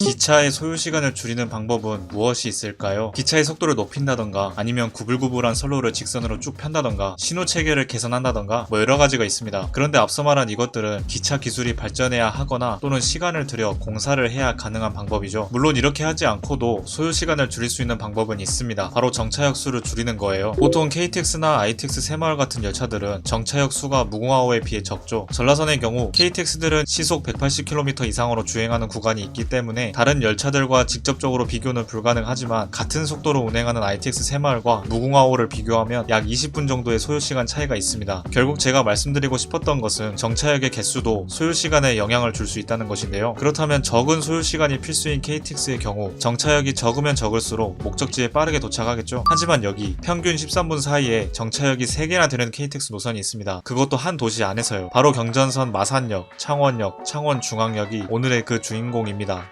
기차의 소요시간을 줄이는 방법은 무엇이 있을까요? 기차의 속도를 높인다던가 아니면 구불구불한 선로를 직선으로 쭉 편다던가 신호체계를 개선한다던가 여러가지가 있습니다. 그런데 앞서 말한 이것들은 기차 기술이 발전해야 하거나 또는 시간을 들여 공사를 해야 가능한 방법이죠. 물론 이렇게 하지 않고도 소요시간을 줄일 수 있는 방법은 있습니다. 바로 정차역 수를 줄이는 거예요. 보통 KTX나 ITX 새마을 같은 열차들은 정차역 수가 무궁화호에 비해 적죠. 전라선의 경우 KTX들은 시속 180km 이상으로 주행하는 구간이 있기 때문에 다른 열차들과 직접적으로 비교는 불가능하지만 같은 속도로 운행하는 ITX 새마을과 무궁화호를 비교하면 약 20분 정도의 소요시간 차이가 있습니다. 결국 제가 말씀드리고 싶었던 것은 정차역의 개수도 소요시간에 영향을 줄 수 있다는 것인데요. 그렇다면 적은 소요시간이 필수인 KTX의 경우 정차역이 적으면 적을수록 목적지에 빠르게 도착하겠죠. 하지만 여기 평균 13분 사이에 정차역이 3개나 되는 KTX 노선이 있습니다. 그것도 한 도시 안에서요. 바로 경전선 마산역, 창원역, 창원중앙역이 오늘의 그 주인공입니다.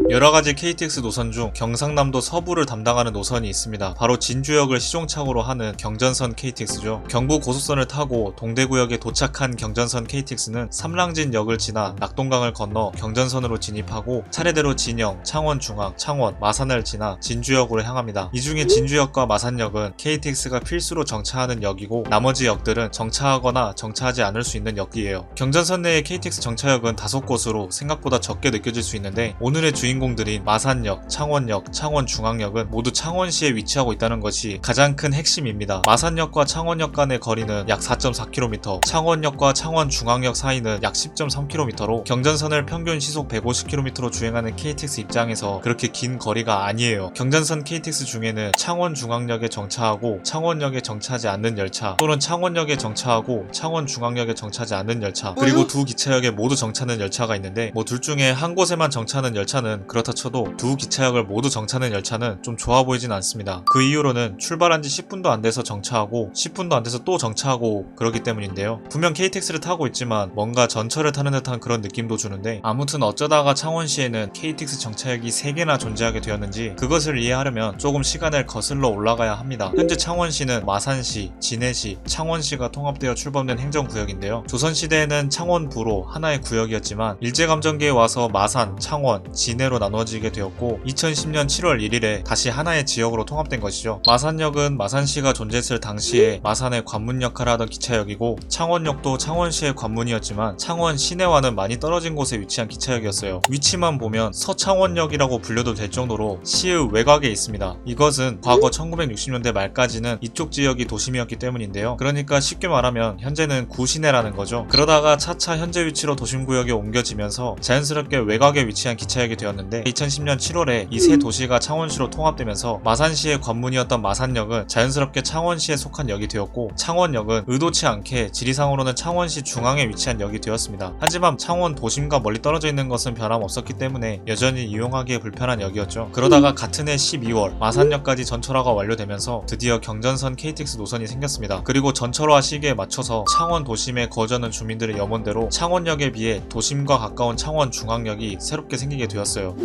여러가지 KTX 노선 중 경상남도 서부를 담당하는 노선이 있습니다. 바로 진주역을 시종착오로 하는 경전선 KTX죠. 경부고속선을 타고 동대구역에 도착한 경전선 KTX는 삼랑진역을 지나 낙동강을 건너 경전선으로 진입하고 차례대로 진영, 창원중앙, 창원, 마산을 지나 진주역으로 향합니다. 이 중에 진주역과 마산역은 KTX가 필수로 정차하는 역이고 나머지 역들은 정차하거나 정차하지 않을 수 있는 역이에요. 경전선 내의 KTX 정차역은 5곳으로 생각보다 적게 느껴질 수 있는데 오늘의 주인공들인 마산역, 창원역, 창원중앙역은 모두 창원시에 위치하고 있다는 것이 가장 큰 핵심입니다. 마산역과 창원역 간의 거리는 약 4.4km, 창원역과 창원중앙역 사이는 약 10.3km로 경전선을 평균 시속 150km로 주행하는 KTX 입장에서 그렇게 긴 거리가 아니에요. 경전선 KTX 중에는 창원중앙역에 정차하고 창원역에 정차하지 않는 열차 또는 창원역에 정차하고 창원중앙역에 정차하지 않는 열차 그리고 두 기차역에 모두 정차하는 열차가 있는데 둘 중에 한 곳에만 정차하는 열차는 그렇다 쳐도 두 기차역을 모두 정차하는 열차는 좀 좋아 보이진 않습니다. 그 이유로는 출발한 지 10분도 안 돼서 정차하고 10분도 안 돼서 또 정차하고 그러기 때문인데요. 분명 KTX를 타고 있지만 뭔가 전철을 타는 듯한 그런 느낌도 주는데 아무튼 어쩌다가 창원시에는 KTX 정차역이 3개나 존재하게 되었는지 그것을 이해하려면 조금 시간을 거슬러 올라가야 합니다. 현재 창원시는 마산시, 진해시, 창원시가 통합되어 출범된 행정구역인데요. 조선시대에는 창원부로 하나의 구역이었지만 일제감정기에 와서 마산, 창원, 진해로 나눠지게 되었고 2010년 7월 1일에 다시 하나의 지역으로 통합된 것이죠. 마산역은 마산시가 존재했을 당시에 마산의 관문 역할을 하던 기차역이고 창원역도 창원시의 관문이었지만 창원 시내와는 많이 떨어진 곳에 위치한 기차역이었어요. 위치만 보면 서창원역이라고 불려도 될 정도로 시의 외곽에 있습니다. 이것은 과거 1960년대 말까지는 이쪽 지역이 도심이었기 때문인데요. 그러니까 쉽게 말하면 현재는 구시내라는 거죠. 그러다가 차차 현재 위치로 도심구역에 옮겨지면서 자연스럽게 외곽에 위치한 기차역이 되었는데 2010년 7월에 이 세 도시가 창원시로 통합되면서 마산시의 관문이었던 마산역은 자연스럽게 창원시에 속한 역이 되었고 창원역은 의도치 않게 지리상으로는 창원시 중앙에 위치한 역이 되었습니다. 하지만 창원 도심과 멀리 떨어져 있는 것은 변함없었기 때문에 여전히 이용하기에 불편한 역이었죠. 그러다가 같은 해 12월 마산역까지 전철화가 완료되면서 드디어 경전선 KTX 노선이 생겼습니다. 그리고 전철화 시기에 맞춰서 창원 도심에 거주하는 주민들의 염원대로 창원역에 비해 도심과 가까운 창원 중앙역이 새롭게 생기게 되었어요.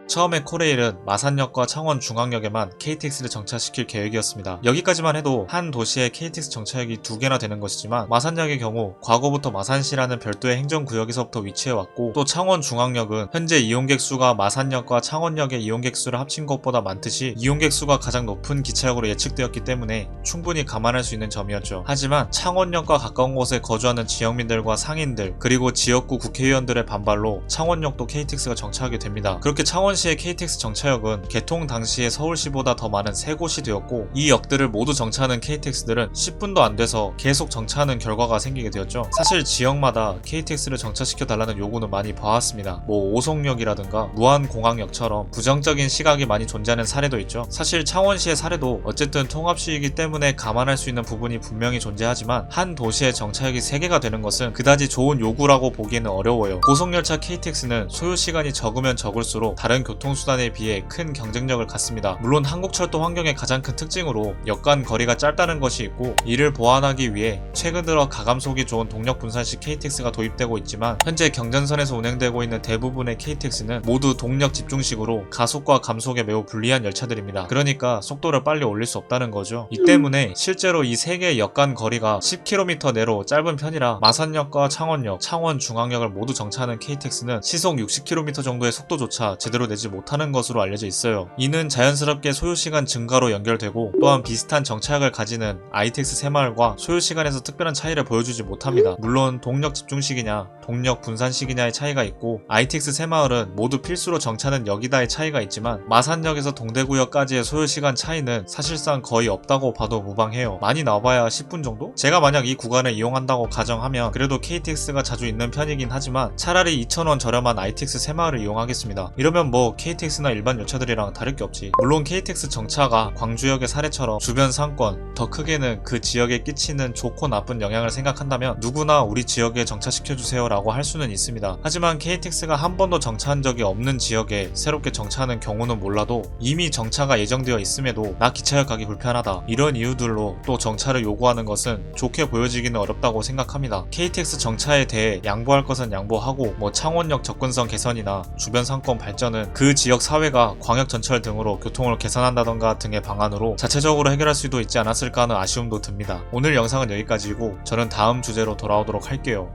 처음에 코레일은 마산역과 창원중앙역에만 KTX를 정차시킬 계획이었습니다. 여기까지만 해도 한 도시에 KTX 정차역이 2개나 되는 것이지만 마산역의 경우 과거부터 마산시라는 별도의 행정구역에서부터 위치해왔고 또 창원중앙역은 현재 이용객 수가 마산역과 창원역의 이용객 수를 합친 것보다 많듯이 이용객 수가 가장 높은 기차역으로 예측되었기 때문에 충분히 감안할 수 있는 점이었죠. 하지만 창원역과 가까운 곳에 거주하는 지역민들과 상인들 그리고 지역구 국회의원들의 반발로 창원역도 KTX가 정차하게 됩니다. 그렇게 창원시의 KTX 정차역은 개통 당시에 서울시보다 더 많은 3곳이 되었고 이 역들을 모두 정차하는 KTX들은 10분도 안 돼서 계속 정차하는 결과가 생기게 되었죠. 사실 지역마다 KTX를 정차시켜달라는 요구는 많이 봐왔습니다. 오송역이라든가 무안공항역처럼 부정적인 시각이 많이 존재하는 사례도 있죠. 사실 창원시의 사례도 어쨌든 통합시이기 때문에 감안할 수 있는 부분이 분명히 존재하지만 한 도시에 정차역이 3개가 되는 것은 그다지 좋은 요구라고 보기에는 어려워요. 고속열차 KTX는 소요시간이 적으면 적을수록 다른 교통수단에 비해 큰 경쟁력을 갖습니다. 물론 한국철도 환경의 가장 큰 특징으로 역간 거리가 짧다는 것이 있고, 이를 보완하기 위해 최근 들어 가감속이 좋은 동력 분산식 KTX가 도입되고 있지만, 현재 경전선에서 운행되고 있는 대부분의 KTX는 모두 동력 집중식으로 가속과 감속에 매우 불리한 열차들입니다. 그러니까 속도를 빨리 올릴 수 없다는 거죠. 이 때문에 실제로 이 세 개의 역간 거리가 10km 내로 짧은 편이라 마산역과 창원역, 창원중앙역을 모두 정차하는 KTX는 시속 60km 정도의 속도조차 제대로 내지 못하는 것으로 알려져 있어요. 이는 자연스럽게 소요시간 증가로 연결되고, 또한 비슷한 정차역을 가지는 ITX 새마을과 소요시간에서 특별한 차이를 보여주지 못합니다. 물론 동력 집중식이냐 동력 분산식이냐의 차이가 있고, ITX 새마을은 모두 필수로 정차는 역이다의 차이가 있지만, 마산역에서 동대구역까지의 소요시간 차이는 사실상 거의 없다고 봐도 무방해요. 많이 나와봐야 10분 정도? 제가 만약 이 구간을 이용한다고 가정하면 그래도 KTX가 자주 있는 편이긴 하지만 차라리 2,000원 저렴한 ITX 새마을을 이용하겠습니다. 이러면 뭐 KTX나 일반 열차들이랑 다를 게 없지. 물론 KTX 정차가 광주역의 사례처럼 주변 상권, 더 크게는 그 지역에 끼치는 좋고 나쁜 영향을 생각한다면 누구나 우리 지역에 정차시켜주세요 라고 할 수는 있습니다. 하지만 KTX가 한 번도 정차한 적이 없는 지역에 새롭게 정차하는 경우는 몰라도, 이미 정차가 예정되어 있음에도 나 기차역 가기 불편하다 이런 이유들로 또 정차를 요구하는 것은 좋게 보여지기는 어렵다고 생각합니다. KTX 정차에 대해 양보할 것은 양보하고, 뭐 창원역 접근성 개선이나 주변 상권 발전은 그 지역 사회가 광역전철 등으로 교통을 개선한다던가 등의 방안으로 자체적으로 해결할 수도 있지 않았을까 하는 아쉬움도 듭니다. 오늘 영상은 여기까지이고 저는 다음 주제로 돌아오도록 할게요.